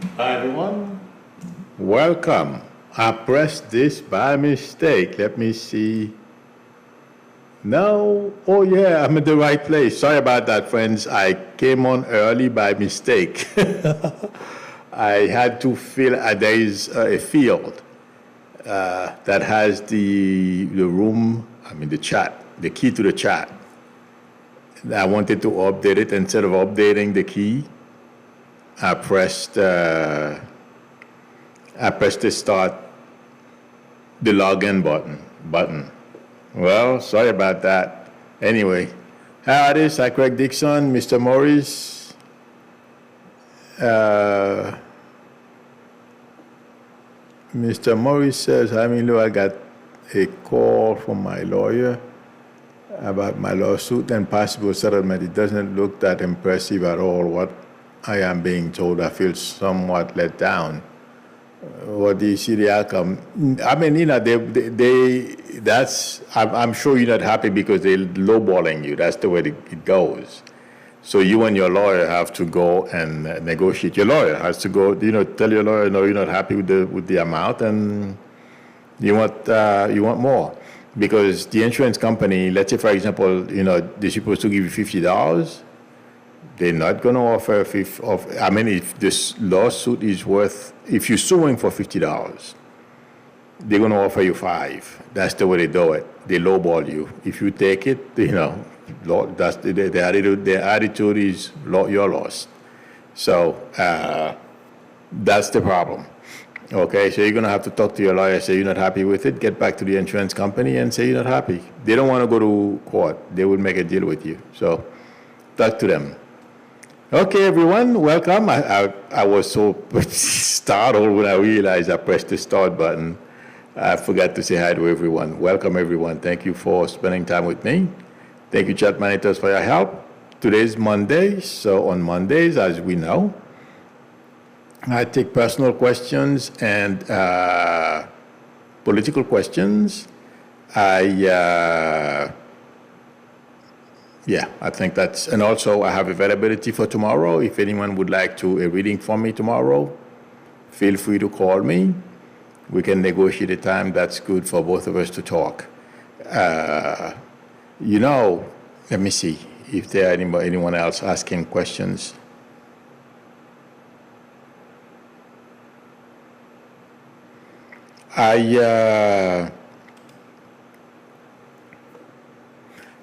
Hi everyone. Welcome. I pressed this by mistake. Let me see. No. Oh yeah, I'm in the right place. Sorry about that, friends. I came on early by mistake. I had to fill. There is a field that has the room. I mean the chat, the key to the chat. I wanted to update it. Instead of updating the key, I pressed. I pressed the start, the login button. Well, sorry about that. Anyway, how it is? Hi, Craig Dixon, Mr. Morris. Mr. Morris says, I mean, look, I got a call from my lawyer about my lawsuit and possible settlement. It doesn't look that impressive at all. What I am being told, I feel somewhat let down. What do you see the outcome? I mean, you know, I'm sure you're not happy because they're lowballing you. That's the way it goes. So you and your lawyer have to go and negotiate. Your lawyer has to go, you know, tell your lawyer, no, you're not happy with the amount and you want more. Because the insurance company, let's say, for example, you know, they're supposed to give you $50. They're not going to offer if this lawsuit is worth, if you're suing for $50, they're going to offer you $5. That's the way they do it. They lowball you. If you take it, you know, that's the attitude. Their attitude is you're lost. So that's the problem. Okay, so you're going to have to talk to your lawyer, say you're not happy with it, get back to the insurance company and say you're not happy. They don't want to go to court. They will make a deal with you. So talk to them. Okay, everyone, welcome. I was so startled when I realized I pressed the start button. I forgot to say hi to everyone. Welcome, everyone. Thank you for spending time with me. Thank you, chat monitors, for your help. Today's Monday, so on Mondays, as we know, I take personal questions and political questions. I think that's, and also I have availability for tomorrow. If anyone would like a reading from me tomorrow, feel free to call me. We can negotiate a time that's good for both of us to talk. You know, let me see if there are anyone else asking questions.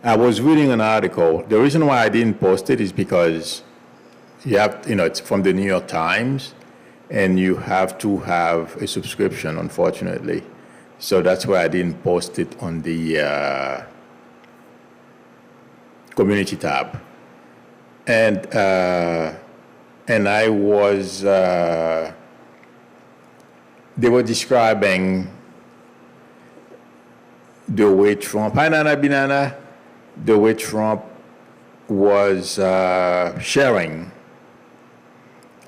I was reading an article. The reason why I didn't post it is because it's from the New York Times, and you have to have a subscription, unfortunately. So that's why I didn't post it on the community tab. And I was, they were describing the way Trump, hi Nana Binana, the way Trump was sharing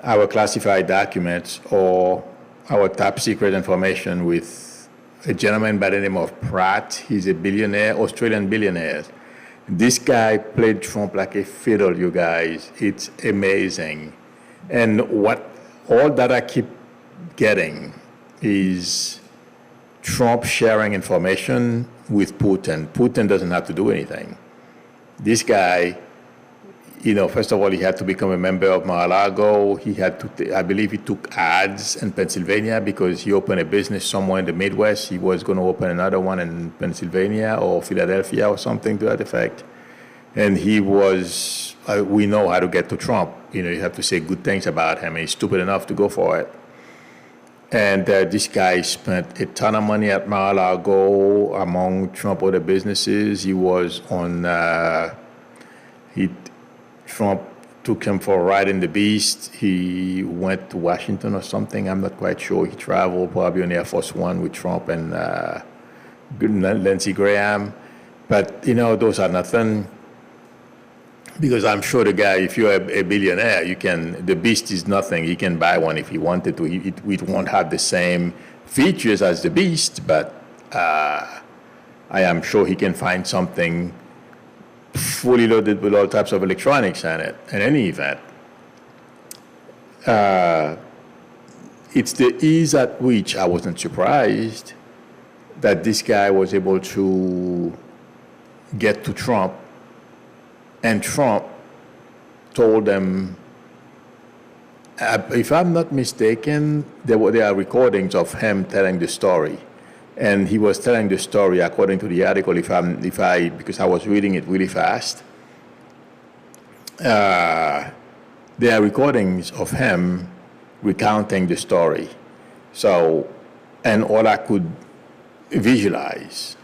our classified documents or our top secret information with a gentleman by the name of Pratt. He's a billionaire, Australian billionaire. This guy played Trump like a fiddle, you guys. It's amazing. And all that I keep getting is Trump sharing information with Putin. Putin doesn't have to do anything. This guy, first of all, he had to become a member of Mar-a-Lago. He had to, I believe he took ads in Pennsylvania because he opened a business somewhere in the Midwest. He was going to open another one in Pennsylvania or Philadelphia or something to that effect. And he was, we know how to get to Trump. You have to say good things about him. He's stupid enough to go for it. And this guy spent a ton of money at Mar-a-Lago among Trump other businesses. He was on, Trump took him for a ride in the Beast. He went to Washington or something. I'm not quite sure. He traveled probably on Air Force One with Trump and Lindsey Graham. But, those are nothing. Because I'm sure the guy, if you're a billionaire, the Beast is nothing. He can buy one if he wanted to. It won't have the same features as the Beast, but I am sure he can find something fully loaded with all types of electronics in it, in any event. it's the ease at which I wasn't surprised that this guy was able to get to Trump, and Trump told them, if I'm not mistaken, there are recordings of him telling the story. And he was telling the story according to the article, because I was reading it really fast. There are recordings of him recounting the story. So, and all I could visualize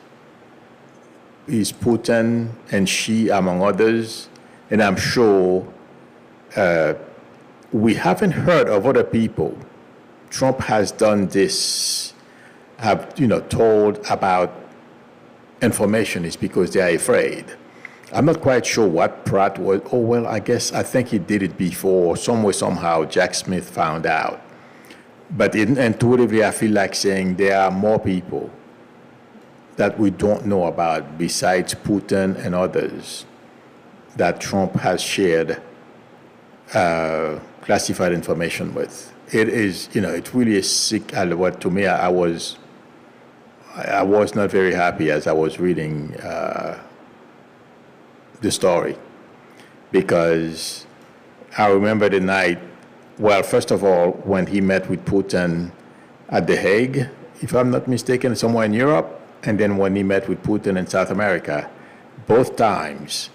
is Putin and Xi, among others, and I'm sure we haven't heard of other people. Trump has done this, have told about information is because they are afraid. I'm not quite sure what Pratt was. Oh well, I think he did it before. Somehow Jack Smith found out. But intuitively, I feel like saying there are more people that we don't know about besides Putin and others that Trump has shared classified information with. It is, it really is sick. What to me, I was not very happy as I was reading the story, because I remember the night. Well, first of all, when he met with Putin at The Hague, if I'm not mistaken, somewhere in Europe, and then when he met with Putin in South America, both times.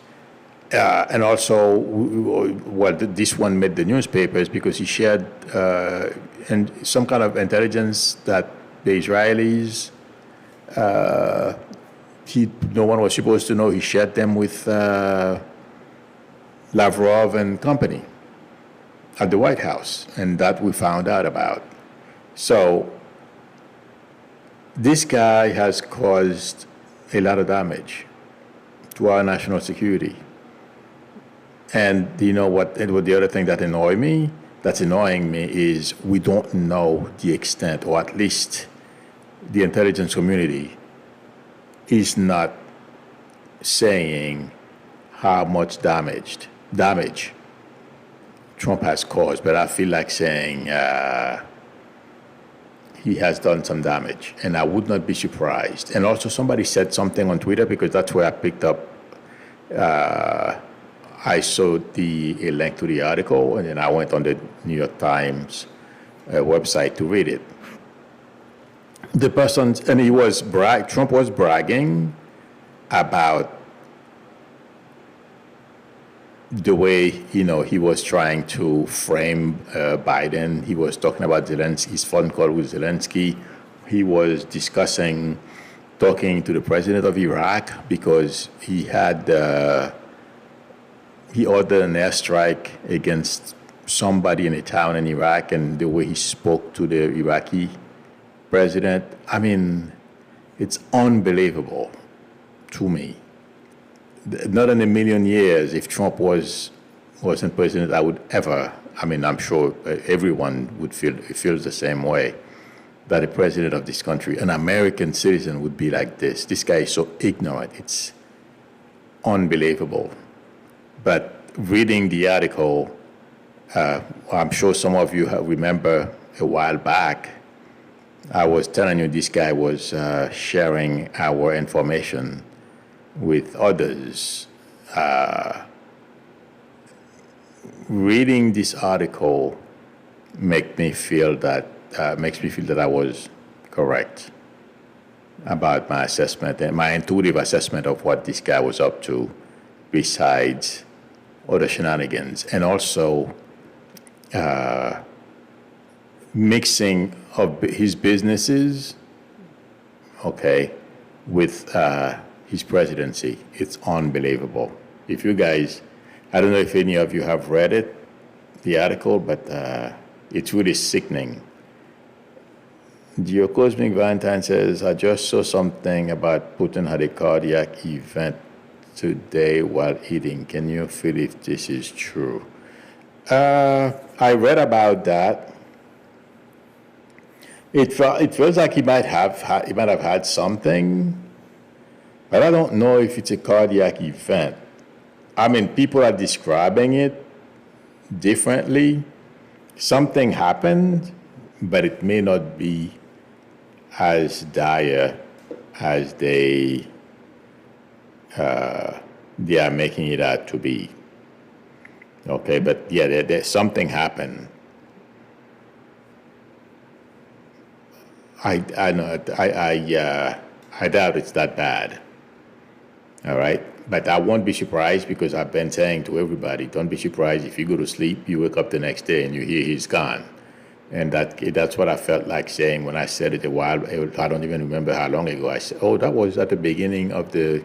And also, well, this one made the newspapers because he shared some kind of intelligence that the Israelis, no one was supposed to know. He shared them with Lavrov and company at the White House, and that we found out about. So this guy has caused a lot of damage to our national security. And you know what? The other thing that's annoying me is we don't know the extent, or at least the intelligence community is not saying how much damage Trump has caused. But I feel like saying he has done some damage, and I would not be surprised. And also, somebody said something on Twitter, because that's where I picked up. I saw a link to the article, and then I went on the New York Times website to read it. The person, and Trump was bragging about the way, he was trying to frame Biden. He was talking about Zelensky's phone call with Zelensky. He was talking to the president of Iraq, because he ordered an airstrike against somebody in a town in Iraq, and the way he spoke to the Iraqi president, I mean, it's unbelievable to me. Not in a million years, if Trump wasn't president, I would ever, I'm sure everyone feels the same way, that a president of this country, an American citizen, would be like this. This guy is so ignorant. It's unbelievable. But reading the article, I'm sure some of you remember a while back, I was telling you this guy was sharing our information with others. Reading this article makes me feel that I was correct about my assessment and my intuitive assessment of what this guy was up to, besides other shenanigans, and also mixing of his businesses, with his presidency. It's unbelievable. If you guys, I don't know if any of you have read it, the article, but it's really sickening. Geocosmic Valentine says, I just saw something about Putin had a cardiac event today while eating. Can you feel if this is true? I read about that. It feels like he might have had something, but I don't know if it's a cardiac event. People are describing it differently. Something happened, but it may not be as dire as they are making it out to be. Okay, but yeah, there's something happened. I doubt it's that bad. All right, but I won't be surprised because I've been saying to everybody, don't be surprised if you go to sleep, you wake up the next day and you hear he's gone. And that's what I felt like saying when I said it a while. I don't even remember how long ago I said. Oh, that was at the beginning of the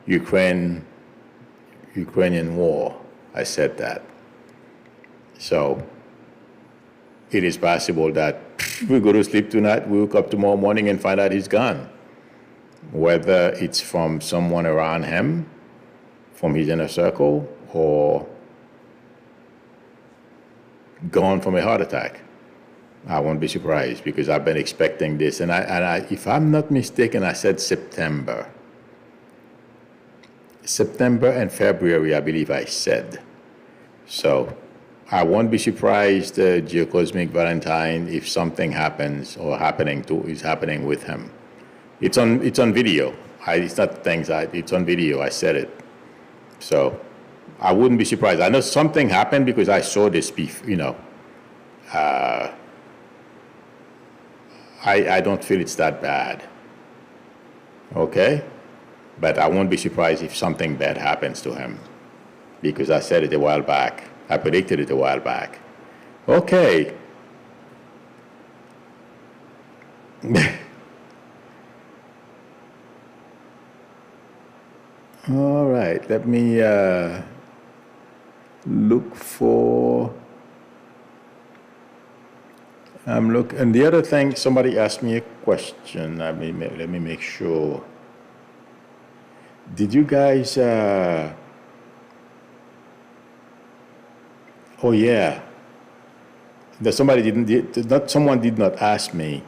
Ukrainian war. I said that. So it is possible that we go to sleep tonight, we wake up tomorrow morning and find out he's gone. Whether it's from someone around him, from his inner circle, or gone from a heart attack. I won't be surprised because I've been expecting this. And I, if I'm not mistaken, I said September and February, I believe I said. So I won't be surprised, Geocosmic Valentine, if something happens or is happening with him. It's on video. It's not things. It's on video. I said it. So I wouldn't be surprised. I know something happened because I saw this beef. I don't feel it's that bad. Okay? But I won't be surprised if something bad happens to him because I said it a while back. I predicted it a while back. Okay. All right, let me look for. And the other thing, somebody asked me a question. Let me make sure. Did you guys? Oh yeah. That someone did not ask me.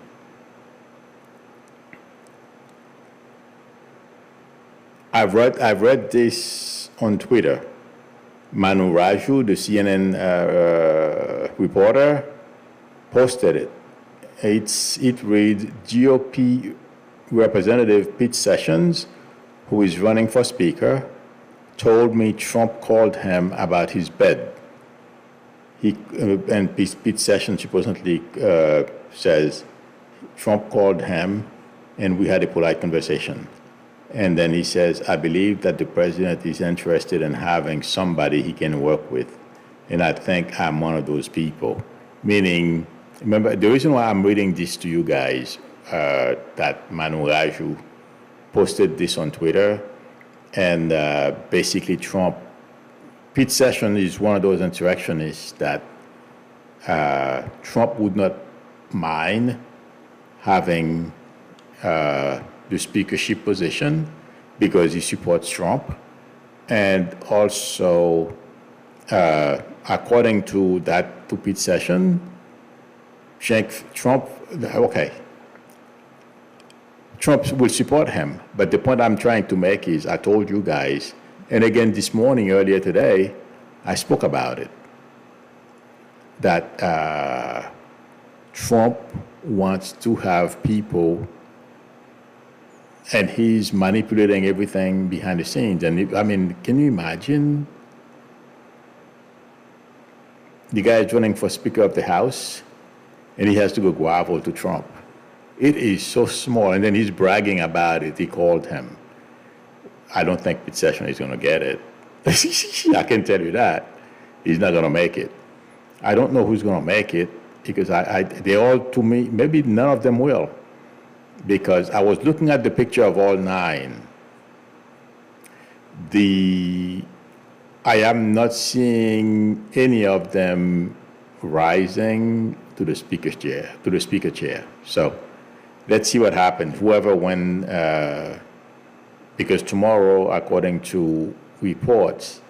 I've read this on Twitter. Manu Raju, the CNN reporter, posted it. It reads, GOP Representative Pete Sessions, who is running for Speaker, told me Trump called him about his bed. And Pete Sessions supposedly says Trump called him and we had a polite conversation. And then he says, I believe that the president is interested in having somebody he can work with. And I think I'm one of those people. Meaning, remember, the reason why I'm reading this to you guys, that Manu Raju posted this on Twitter, and basically Pete Sessions is one of those insurrectionists that Trump would not mind having the speakership position because he supports Trump. And also, according to Pete Sessions, Trump will support him. But the point I'm trying to make is, I told you guys, and again this morning, earlier today, I spoke about it, that Trump wants to have people, and he's manipulating everything behind the scenes. And I mean, can you imagine? The guy is running for Speaker of the House, and he has to go grovel to Trump. It is so small, and then he's bragging about it. He called him. I don't think Pete Sessions is going to get it. I can tell you that. He's not going to make it. I don't know who's going to make it, because they all, to me, maybe none of them will. Because I was looking at the picture of all nine. I am not seeing any of them rising to the speaker chair. So let's see what happens. Whoever wins, because tomorrow, according to reports,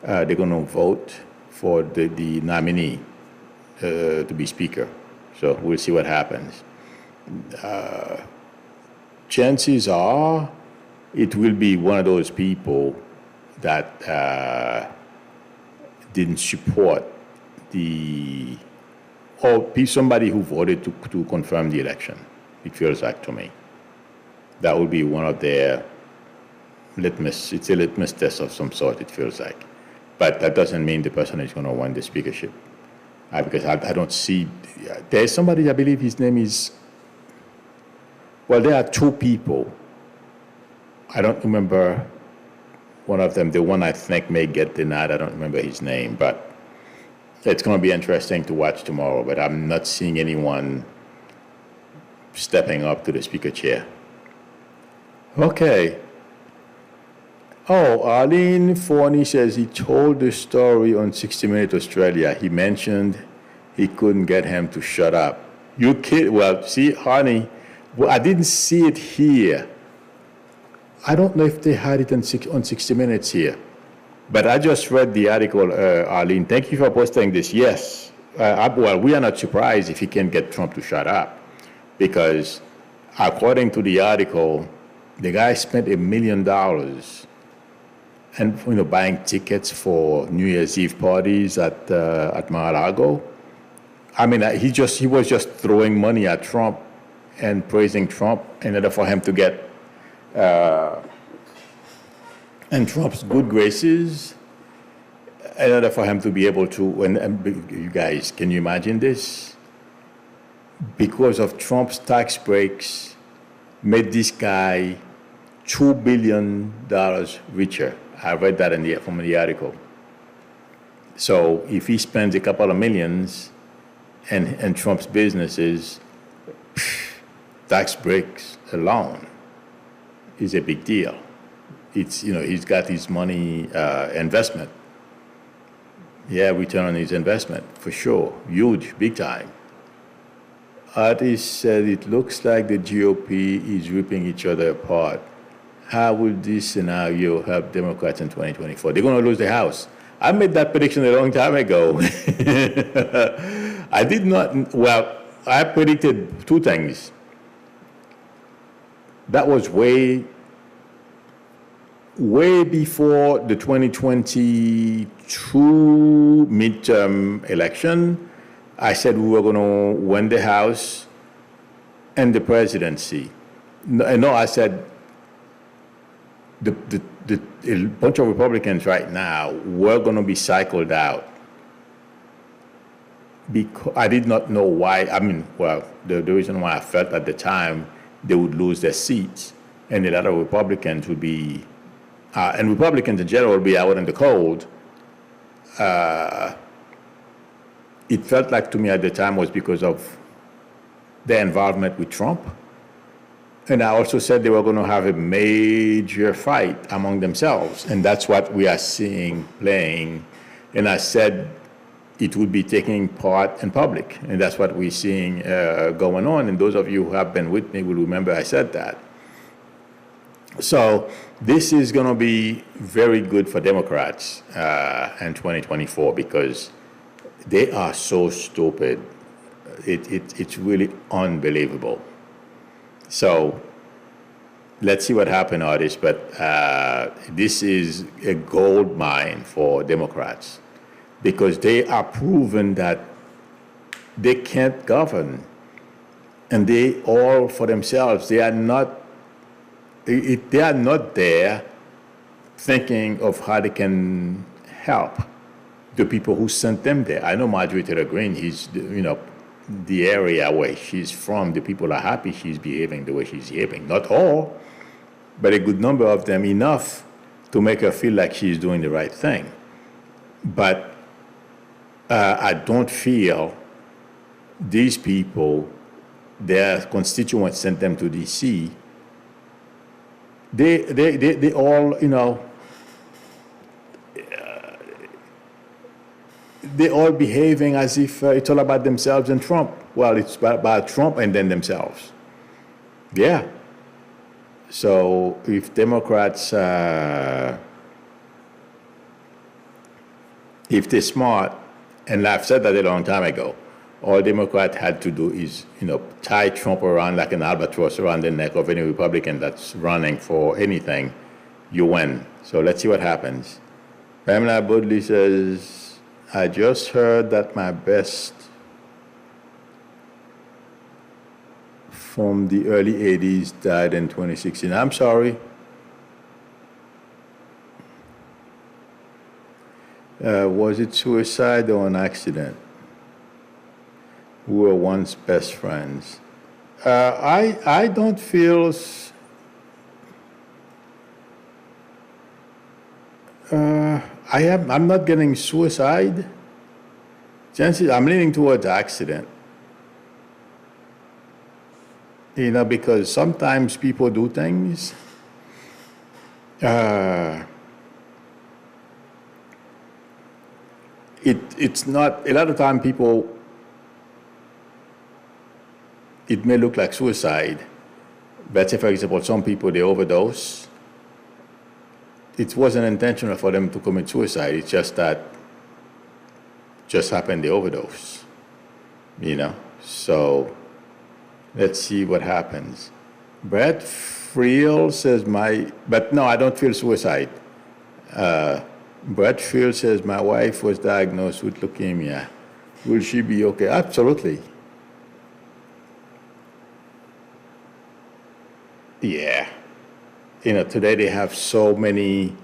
they're going to vote for the nominee to be speaker. So we'll see what happens. Chances are it will be one of those people that didn't support or somebody who voted to confirm the election. It feels like to me. That would be one of their it's a litmus test of some sort, it feels like. But that doesn't mean the person is going to win the speakership. Because I don't see, there's somebody, I believe his name is, well, there are two people. I don't remember one of them. The one I think may get denied, I don't remember his name, but it's going to be interesting to watch tomorrow, but I'm not seeing anyone stepping up to the speaker chair. Okay. Oh, Arlene Forney says he told the story on 60 Minutes Australia. He mentioned he couldn't get him to shut up. You kid? Well, see, honey, well, I didn't see it here. I don't know if they had it on 60 Minutes here. But I just read the article, Arlene. Thank you for posting this. Yes. Well, we are not surprised if he can get Trump to shut up. Because according to the article, the guy spent $1 million and buying tickets for New Year's Eve parties at Mar-a-Lago. I mean, he was just throwing money at Trump and praising Trump in order for him to get and Trump's good graces, in order for him to be able to. And you guys, can you imagine this? Because of Trump's tax breaks, made this guy $2 billion richer. I read that from the article. So if he spends a couple of millions and Trump's businesses, tax breaks alone is a big deal. It's, he's got his money investment. Yeah, return on his investment, for sure. Huge, big time. Artist said it looks like the GOP is ripping each other apart. How will this scenario help Democrats in 2024? They're going to lose the House. I made that prediction a long time ago. I did not, well, I predicted two things. That was way before the 2022 midterm election. I said we were going to win the House and the presidency. No, I said a bunch of Republicans right now were going to be cycled out. Because I did not know why. I mean, well, the reason why I felt at the time they would lose their seats and a lot of Republicans would be, and Republicans in general would be out in the cold. It felt like to me at the time was because of their involvement with Trump. And I also said they were going to have a major fight among themselves. And that's what we are seeing playing. And I said it would be taking part in public. And that's what we're seeing going on. And those of you who have been with me will remember I said that. So this is going to be very good for Democrats in 2024 because they are so stupid. It's really unbelievable. So let's see what happens, artists. But this is a gold mine for Democrats because they are proven that they can't govern, and they all for themselves. They are not. They are not there thinking of how they can help the people who sent them there. I know Marjorie Taylor Greene. He's the area where she's from, the people are happy she's behaving the way she's behaving. Not all, but a good number of them, enough to make her feel like she's doing the right thing. But I don't feel these people, their constituents sent them to D.C., they all, they're all behaving as if it's all about themselves and Trump. Well, it's about Trump and then themselves. Yeah. So if Democrats, if they're smart, and I've said that a long time ago, all Democrats had to do is, tie Trump around like an albatross around the neck of any Republican that's running for anything, you win. So let's see what happens. Pamela Budley says, I just heard that my best from the early 80s died in 2016. I'm sorry. Was it suicide or an accident? We were once best friends. I don't feel. I'm not getting suicide. Chances I'm leaning towards accident. You know, because sometimes people do things. It's not, a lot of time people, it may look like suicide, but say, for example, some people, they overdose. It wasn't intentional for them to commit suicide. It's just that, just happened, they overdose, you know? So let's see what happens. Brett Friel says but no, I don't feel suicide. Brett Field says, my wife was diagnosed with leukemia. Will she be okay? Absolutely. Yeah. You know, today they have so many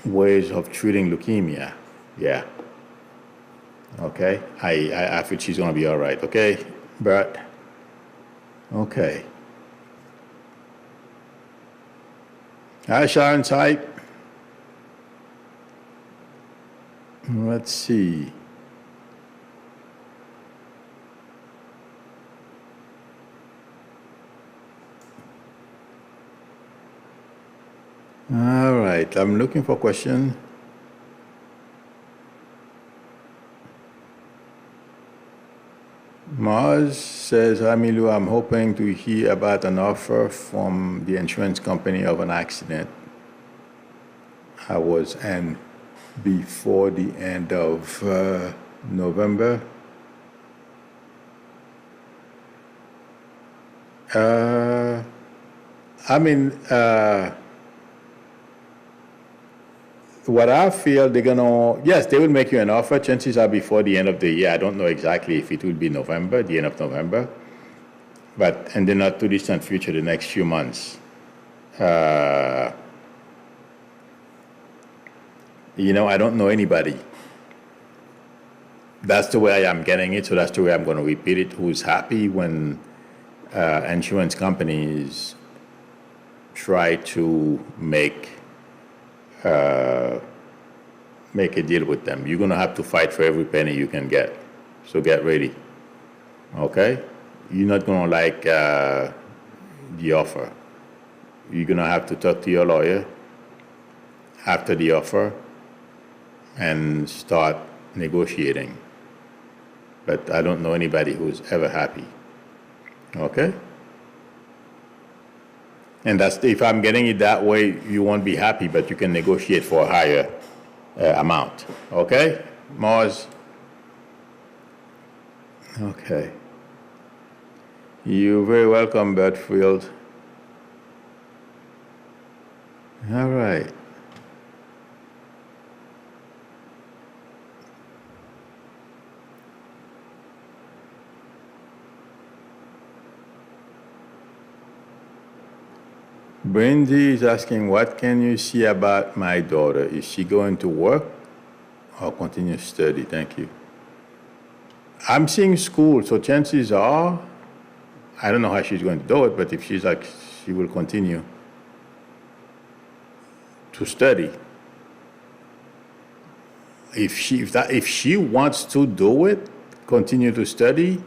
ways of treating leukemia. Yeah. Okay. I feel she's going to be all right. Okay, Brett? Okay. Hi, Sharon Sype. Let's see. All right, I'm looking for a question. Mars says, hi, Milu, I'm hoping to hear about an offer from the insurance company of an accident I was in before the end of November. What I feel they're gonna, yes, they will make you an offer. Chances are before the end of the year. I don't know exactly if it will be November, the end of November, but in the not too distant future, the next few months. You know, I don't know anybody. That's the way I am getting it, so that's the way I'm going to repeat it. Who's happy when insurance companies try to make a deal with them? You're going to have to fight for every penny you can get. So get ready. Okay? You're not going to like the offer. You're going to have to talk to your lawyer after the offer and start negotiating. But I don't know anybody who's ever happy. Okay? And that's, if I'm getting it that way, you won't be happy, but you can negotiate for a higher amount. Okay? Mars? Okay. You're very welcome, Bertfield. All right. Brandy is asking, what can you see about my daughter? Is she going to work or continue to study? Thank you. I'm seeing school, so chances are, I don't know how she's going to do it, but if she's like, she will continue to study. If she wants to do it, continue to study,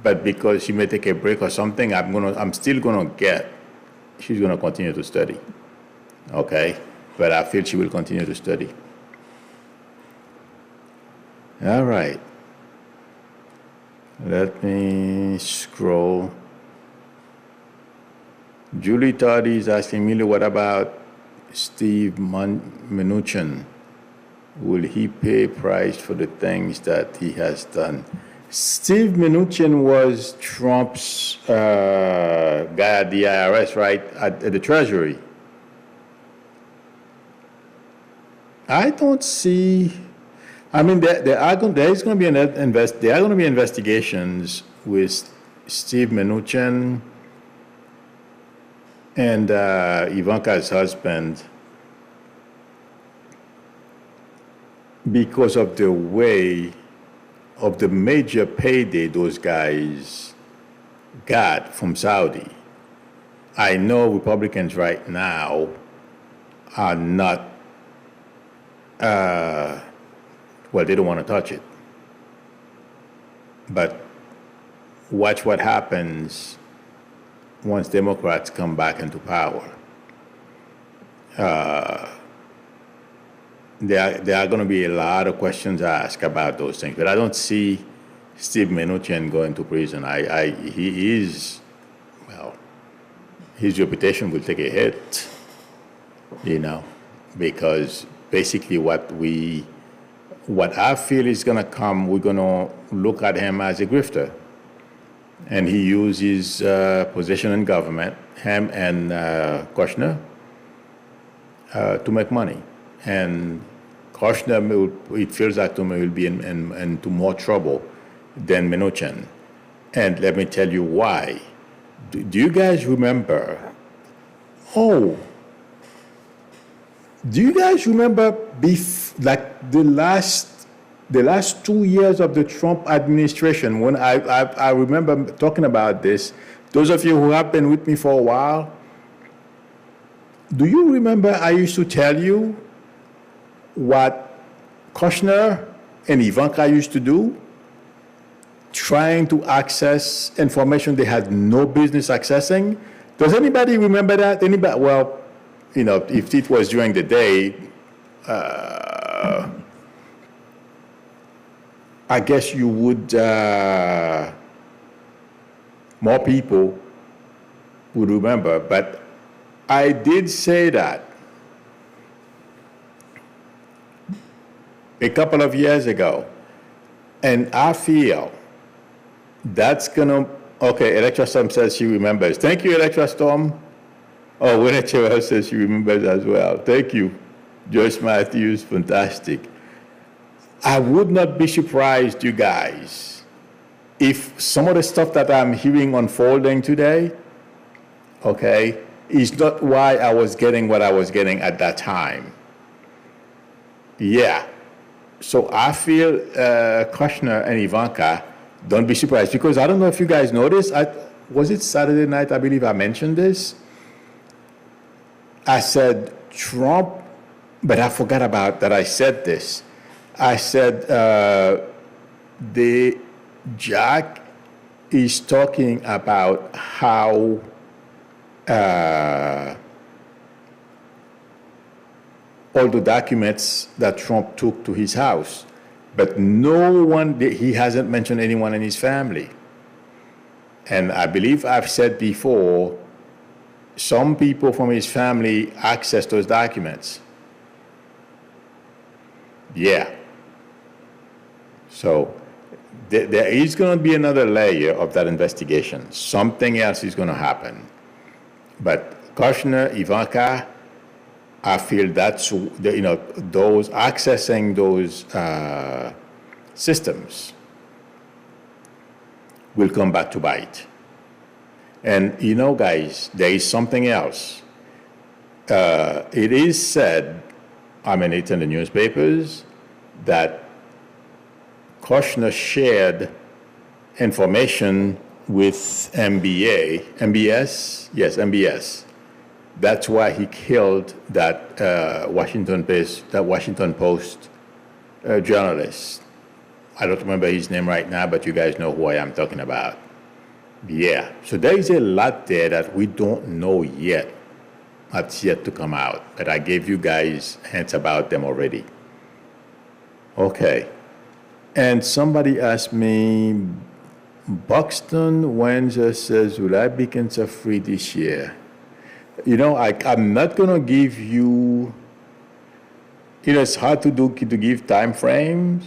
but because she may take a break or something, I'm still gonna get. She's gonna continue to study. Okay, but I feel she will continue to study. All right. Let me scroll. Julie Todd is asking me, what about Steve Menuchin? Will he pay price for the things that he has done? Steve Menuchin was Trump's guy at the IRS, right, at the Treasury. I don't see. I mean, there are going to be investigations with Steve Menuchin and Ivanka's husband, because of the way of the major payday those guys got from Saudi. I know Republicans right now are not, well, they don't want to touch it. But watch what happens once Democrats come back into power. There are going to be a lot of questions asked about those things, but I don't see Steve Menuchin going to prison. He is, well, his reputation will take a hit, because basically what I feel is going to come, we're going to look at him as a grifter. And he uses position in government, him and Kushner, to make money. And Kushner, it feels like to me, will be into more trouble than Menuchin. And let me tell you why. Do you guys remember? Do you guys remember like the last 2 years of the Trump administration, when I remember talking about this? Those of you who have been with me for a while, do you remember I used to tell you what Kushner and Ivanka used to do? Trying to access information they had no business accessing. Does anybody remember that? Anybody? Well, if it was during the day, I guess you would, more people would remember, but I did say that a couple of years ago, and I feel that's gonna, okay, Electra Storm says she remembers. Thank you, Electra Storm. Oh, Winnie says she remembers as well. Thank you, Joyce Matthews, fantastic. I would not be surprised, you guys, if some of the stuff that I'm hearing unfolding today, okay, is not why I was getting what I was getting at that time. Yeah. So I feel Kushner and Ivanka, don't be surprised, because I don't know if you guys noticed, was it Saturday night, I believe I mentioned this? I said Trump, but I forgot about that I said this. I said Jack is talking about how all the documents that Trump took to his house, but no one, he hasn't mentioned anyone in his family. And I believe I've said before, some people from his family access those documents. Yeah. So there is going to be another layer of that investigation. Something else is going to happen. But Kushner, Ivanka, I feel that's, those accessing those systems will come back to bite. And guys, there is something else. It is said, it's in the newspapers, that Kushner shared information with MBS. Yes, MBS. That's why he killed that Washington Post journalist. I don't remember his name right now, but you guys know who I am talking about. Yeah, so there is a lot there that we don't know yet. That's yet to come out, but I gave you guys hints about them already. Okay, and somebody asked me, Buxton Windsor says, will I be cancer-free this year? I'm not going to give you, it's hard to give time frames,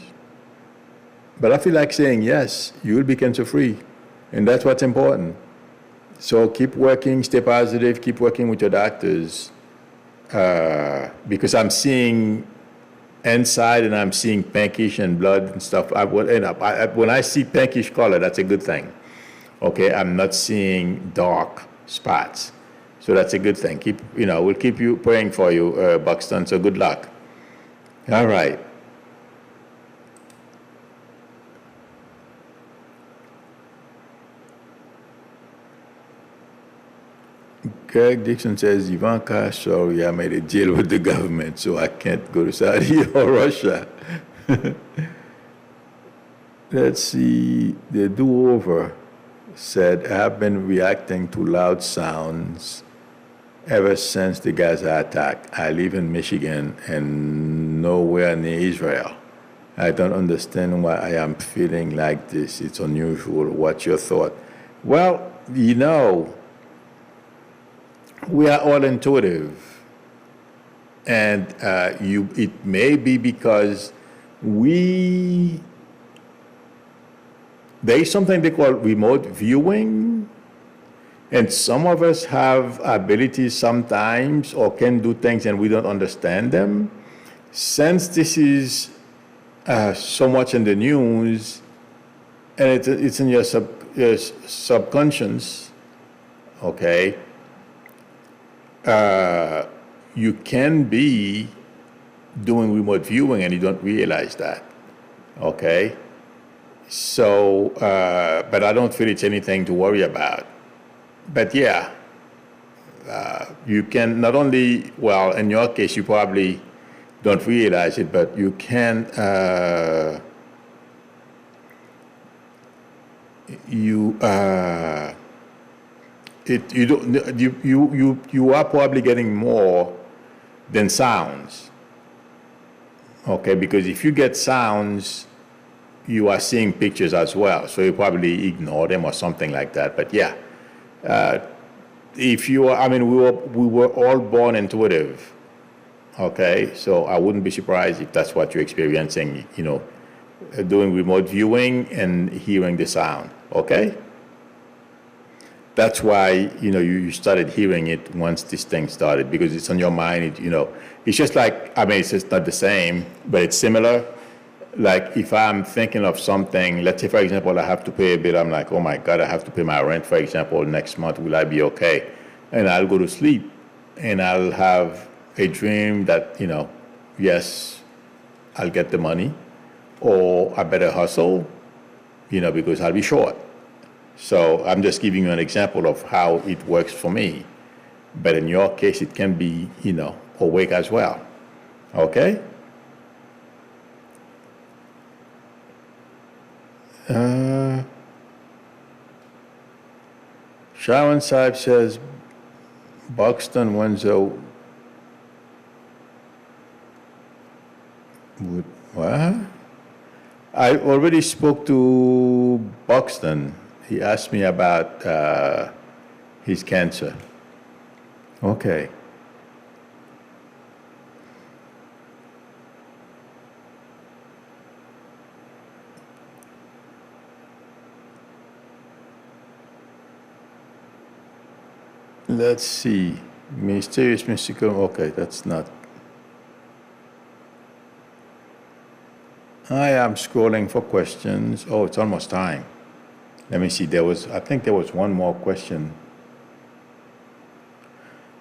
but I feel like saying yes, you will be cancer-free, and that's what's important. So keep working, stay positive, keep working with your doctors, because I'm seeing inside and I'm seeing pinkish and blood and stuff. When I see pinkish color, that's a good thing. Okay, I'm not seeing dark spots. So that's a good thing. We'll keep you praying for you, Buxton. So good luck. All right. Craig Dixon says, Ivanka, sorry, I made a deal with the government, so I can't go to Saudi or Russia. Let's see. The do-over said, I've been reacting to loud sounds ever since the Gaza attack. I live in Michigan and nowhere near Israel. I don't understand why I am feeling like this. It's unusual. What's your thought? Well, we are all intuitive. And it may be because there is something they call remote viewing, and some of us have abilities sometimes or can do things and we don't understand them. Since this is so much in the news and it's in your subconscious, okay, you can be doing remote viewing and you don't realize that, okay? So, but I don't feel it's anything to worry about. But yeah, you can not only, well, in your case, you probably don't realize it, but you can, you are probably getting more than sounds, okay? Because if you get sounds, you are seeing pictures as well, so you probably ignore them or something like that. But yeah, we were all born intuitive, okay? So I wouldn't be surprised if that's what you're experiencing, doing remote viewing and hearing the sound, okay? That's why, you started hearing it once this thing started, because it's on your mind, It's just like, it's just not the same, but it's similar. Like if I'm thinking of something, let's say, for example, I have to pay a bill, I'm like, oh my God, I have to pay my rent, for example, next month, will I be okay? And I'll go to sleep and I'll have a dream that, yes, I'll get the money, or I better hustle, because I'll be short. So I'm just giving you an example of how it works for me. But in your case, it can be, awake as well, okay? Sharon Saib says, Buxton Wenzel. What? I already spoke to Buxton. He asked me about his cancer. Okay. Let's see. Mysterious mystical. Okay, that's not. I am scrolling for questions. Oh, it's almost time. Let me see. I think there was one more question.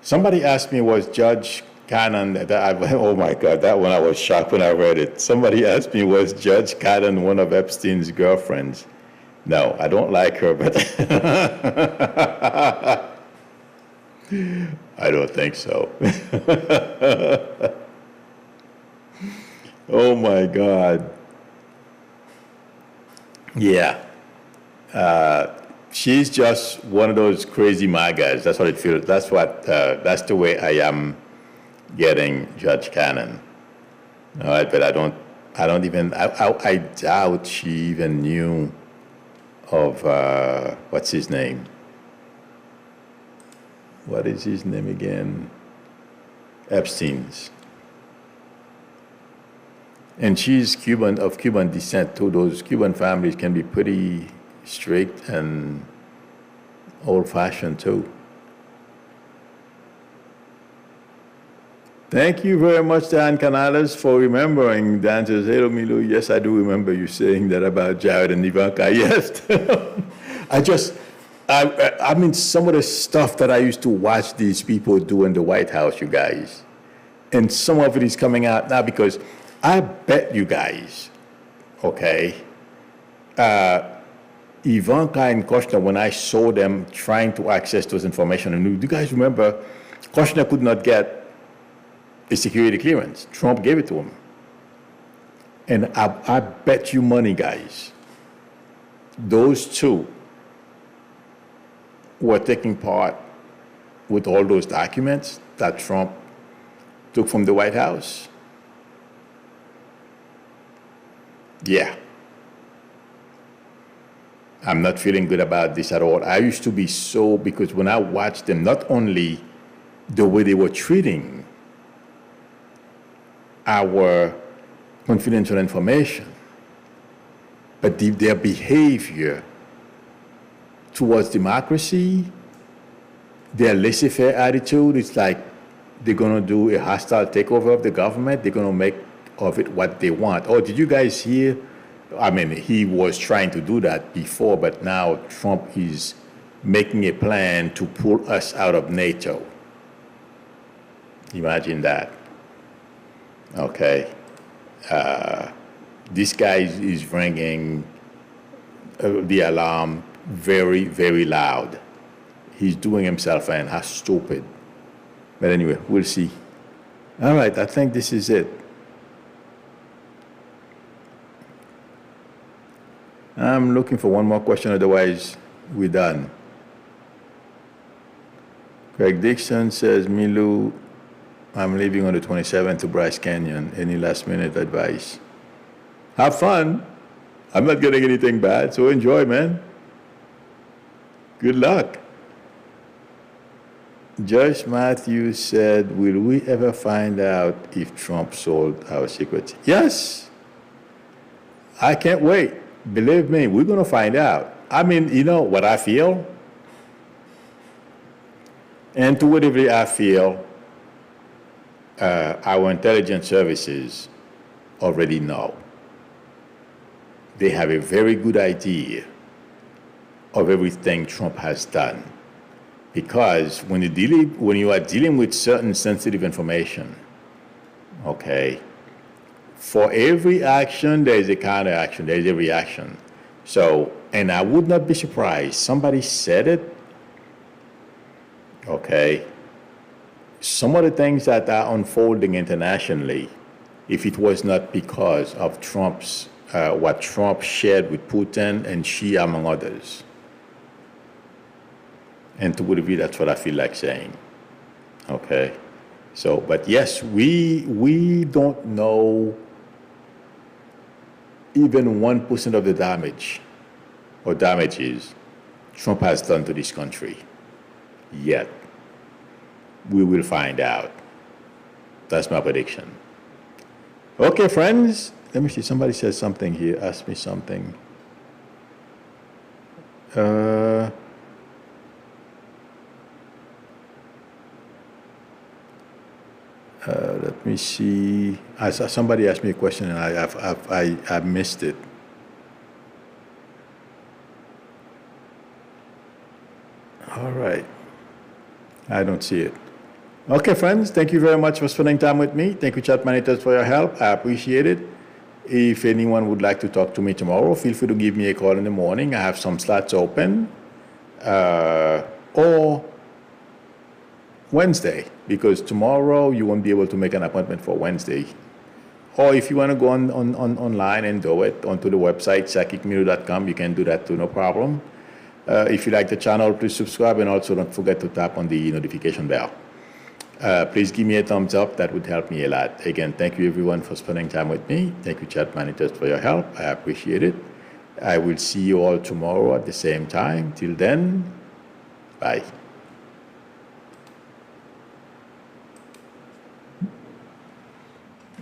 Somebody asked me, was Judge Cannon, oh my God, that one I was shocked when I read it. Somebody asked me, was Judge Cannon one of Epstein's girlfriends? No, I don't like her, but I don't think so. Oh my God. Yeah. She's just one of those crazy MAGAs. That's what it feels. That's the way I am getting Judge Cannon. All right, but I doubt she even knew of, what's his name? What is his name again? Epstein's. And she's of Cuban descent too. Those Cuban families can be pretty strict and old-fashioned too. Thank you very much, Dan Canales, for remembering. Dan says, hello, Milu. Yes, I do remember you saying that about Jared and Ivanka. Yes. I mean, some of the stuff that I used to watch these people do in the White House, you guys, and some of it is coming out now because I bet you guys, okay, Ivanka and Kushner, when I saw them trying to access those information, and do you guys remember Kushner could not get a security clearance? Trump gave it to him. And I bet you money, guys, those two were taking part with all those documents that Trump took from the White House. Yeah. I'm not feeling good about this at all. I used to be so, because when I watched them, not only the way they were treating our confidential information, but their behavior towards democracy, their laissez-faire attitude, it's like they're going to do a hostile takeover of the government. They're going to make of it what they want. Oh, did you guys hear? I mean, he was trying to do that before, but now Trump is making a plan to pull us out of NATO. Imagine that. Okay. This guy is ringing the alarm very, very loud. He's doing himself in. How stupid. But anyway, we'll see. All right, I think this is it. I'm looking for one more question, otherwise we're done. Craig Dixon says, Milu, I'm leaving on the 27th to Bryce Canyon. Any last minute advice? Have fun. I'm not getting anything bad, so enjoy, man. Good luck. Joyce Matthews said, will we ever find out if Trump sold our secrets? Yes. I can't wait. Believe me, we're going to find out. I mean, you know what I feel? Intuitively, I feel our intelligence services already know. They have a very good idea of everything Trump has done. Because when you are dealing with certain sensitive information, okay, for every action, there is a counteraction, there is a reaction. So, and I would not be surprised, somebody said it, okay, some of the things that are unfolding internationally, if it was not because of Trump's, what Trump shared with Putin and Xi, among others. And to be, that's what I feel like saying, okay? So, but yes, we don't know even 1% of the damage or damages Trump has done to this country yet. We will find out. That's my prediction. Okay, friends, let me see, somebody says something here, ask me something. Let me see. Somebody asked me a question and I missed it. All right. I don't see it. Okay, friends, thank you very much for spending time with me. Thank you, chat managers, for your help. I appreciate it. If anyone would like to talk to me tomorrow, feel free to give me a call in the morning. I have some slots open. Or Wednesday, because tomorrow you won't be able to make an appointment for Wednesday. Or if you want to go online and do it onto the website, psychicmilu.com, you can do that too, no problem. If you like the channel, please subscribe, and also don't forget to tap on the notification bell. Please give me a thumbs up. That would help me a lot. Again, thank you everyone for spending time with me. Thank you, chat managers, for your help. I appreciate it. I will see you all tomorrow at the same time. Till then, bye.